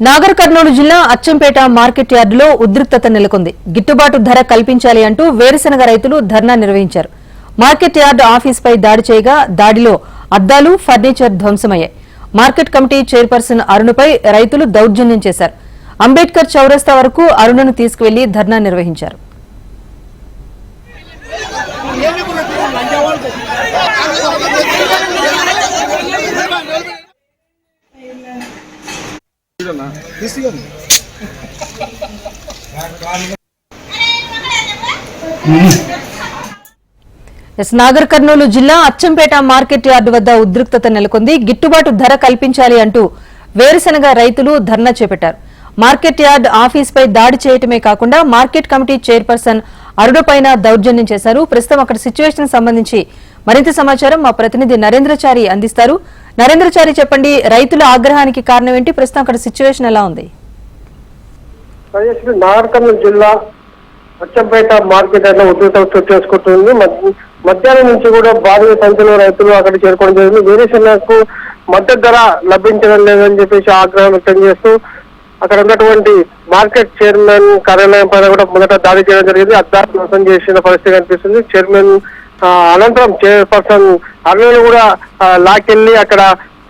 నాగర్ కర్నూలు జిల్లా అచ్చంపేట మార్కెట్ యార్డులో ఉద్రిక్తత నెలకొంది. గిట్టుబాటు ధర కల్పించాలి అంటూ వేరుశెనగ రైతులు ధర్నా నిర్వహించారు. మార్కెట్ యార్డు ఆఫీసుపై దాడి చేయగా దాడిలో అద్దాలు, ఫర్నిచర్ ధ్వంసమయ్యాయి. మార్కెట్ కమిటీ చైర్పర్సన్ అరుణపై రైతులు దౌర్జన్యం చేశారు. అంబేద్కర్ చౌరస్తా వరకు అరుణను తీసుకువెళ్లి ధర్నా నిర్వహించారు. నాగర్ కర్నూలు జిల్లా అచ్చంపేట మార్కెట్ యార్డు వద్ద ఉద్రిక్తత నెలకొంది. గిట్టుబాటు ధర కల్పించాలి అంటూ వేరుశెనగ రైతులు ధర్నా చేపట్టారు. మార్కెట్ యార్డ్ ఆఫీసుపై దాడి చేయటమే కాకుండా మార్కెట్ కమిటీ చైర్పర్సన్ అరుణపైన దౌర్జన్యం చేశారు. ప్రస్తుతం అక్కడ సిచ్యువేషన్ సంబంధించి మరింత సమాచారం మా ప్రతినిధి నరేంద్రచారి అందిస్తారు. నరేంద్రచారి, చెప్పండి, రైతుల ఆగ్రహానికి కారణం ఏంటి? ప్రస్తుతం అక్కడ సిచ్యువేషన్ ఎలా ఉంది? నాగర్ కర్నూలు జిల్లా అచ్చంపేట మార్కెట్ యార్డ్లో ఉద్రిక్తత చోటు చేసుకుంటుంది. మధ్యాహ్నం నుంచి కూడా భారీ సంఖ్యలో రైతులు అక్కడ చేరుకోవడం జరిగింది. వేరుశెనగకు మద్దతు ధర లభించడం లేదని చెప్పేసి ఆగ్రహం వ్యక్తం చేస్తూ అక్కడ ఉన్నటువంటి మార్కెట్ చైర్మన్ కార్యాలయం పైన కూడా మొదట దాడి చేయడం జరిగింది. అద్దాలు ధ్వంసం చేసిన పరిస్థితి కనిపిస్తుంది. చైర్మన్ అనంతరం చైర్పర్సన్ అరుణ్ కూడా లాకెళ్లి అక్కడ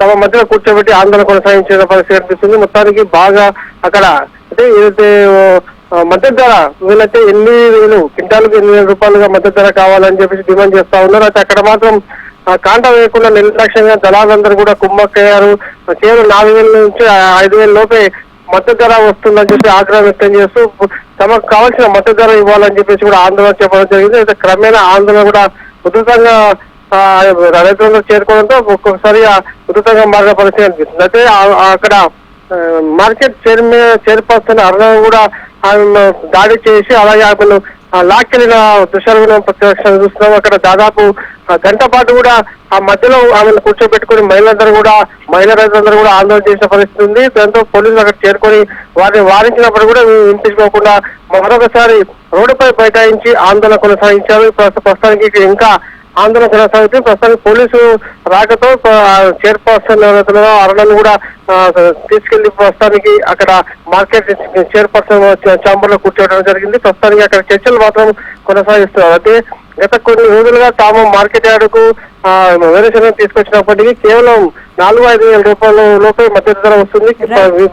తమ మధ్యలో కూర్చోబెట్టి ఆందోళన కొనసాగించిన పరిస్థితి కనిపిస్తుంది. మొత్తానికి బాగా అక్కడ అంటే ఏదైతే మద్దతు ధర వీళ్ళైతే 8,000 క్వింటాలకు 8,000 రూపాయలుగా మద్దతు ధర కావాలని చెప్పేసి డిమాండ్ చేస్తా ఉన్నారు. అయితే అక్కడ మాత్రం కాంట వేయకుండా నిర్లక్ష్యంగా దళాలందరూ కూడా కుమ్మక్కయ్యారు. కేవలం 4,000 నుంచి 5,000 లోపే మద్దతు ధర వస్తుందని చెప్పి ఆగ్రహం వ్యక్తం చేస్తూ తమకు కావాల్సిన మద్దతు ధర ఇవ్వాలని చెప్పేసి కూడా ఆందోళన చెప్పడం జరిగింది. అయితే క్రమేణా ఆందోళన కూడా ఉధృతంగా రైతులందరూ చేరుకోవడంతో ఒక్కొక్కసారి ఉధృతంగా మారిన పరిస్థితి అనిపిస్తుంది. అయితే అక్కడ మార్కెట్ చైర్పర్సన్ అరుణ కూడా ఆమె దాడి చేసి అలాగే ఆమెను లాక్కెళ్లిన దృశ్యాలను ప్రత్యక్షంగా చూస్తున్నాం. అక్కడ దాదాపు గంట పాటు కూడా ఆ మధ్యలో ఆమెను కూర్చోబెట్టుకుని మహిళా రైతులందరూ కూడా ఆందోళన చేసిన పరిస్థితి ఉంది. దాంతో పోలీసులు అక్కడ చేరుకొని వారిని వారించినప్పుడు కూడా వినిపించుకోకుండా మరొకసారి రోడ్డుపై బైఠాయించి ఆందోళన కొనసాగించారు. ప్రస్తుతానికి ఇంకా ఆందోళన కొనసాగుతుంది. ప్రస్తుతానికి పోలీసు రాకతో చైర్పర్సన్ అరుణను కూడా తీసుకెళ్లి ప్రస్తుతానికి అక్కడ మార్కెట్ చైర్పర్సన్ ఛాంబర్ లో కూర్చోవడం జరిగింది. ప్రస్తుతానికి అక్కడ చర్చలు మాత్రం కొనసాగిస్తున్నారు. అయితే గత కొన్ని రోజులుగా తాము మార్కెట్ యార్డుకు వేరుశెనగ తీసుకొచ్చినప్పటికీ కేవలం 4,000-5,000 రూపాయల లోపే మద్దతు ధర వస్తుంది.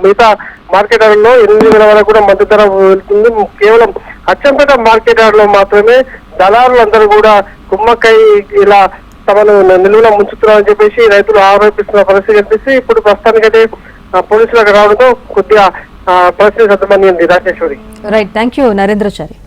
మిగతా మార్కెట్ యార్డులో 8,000 వరకు కూడా మద్దతు ధర వెళ్తుంది. కేవలం అచ్చంపేట మార్కెట్ యార్డులో మాత్రమే దళారులందరూ కూడా కుమ్మక్కై ఇలా తమను నిలువున ముంచుతున్నారని చెప్పేసి రైతులు ఆరోపిస్తున్న పరిస్థితి కనిపిస్తే ఇప్పుడు ప్రస్తుతానికైతే పోలీసులు అక్కడ రావడంతో కొద్దిగా పరిస్థితి సర్దుమణింది. Rajeshwari. Right, thank you Narendrachari.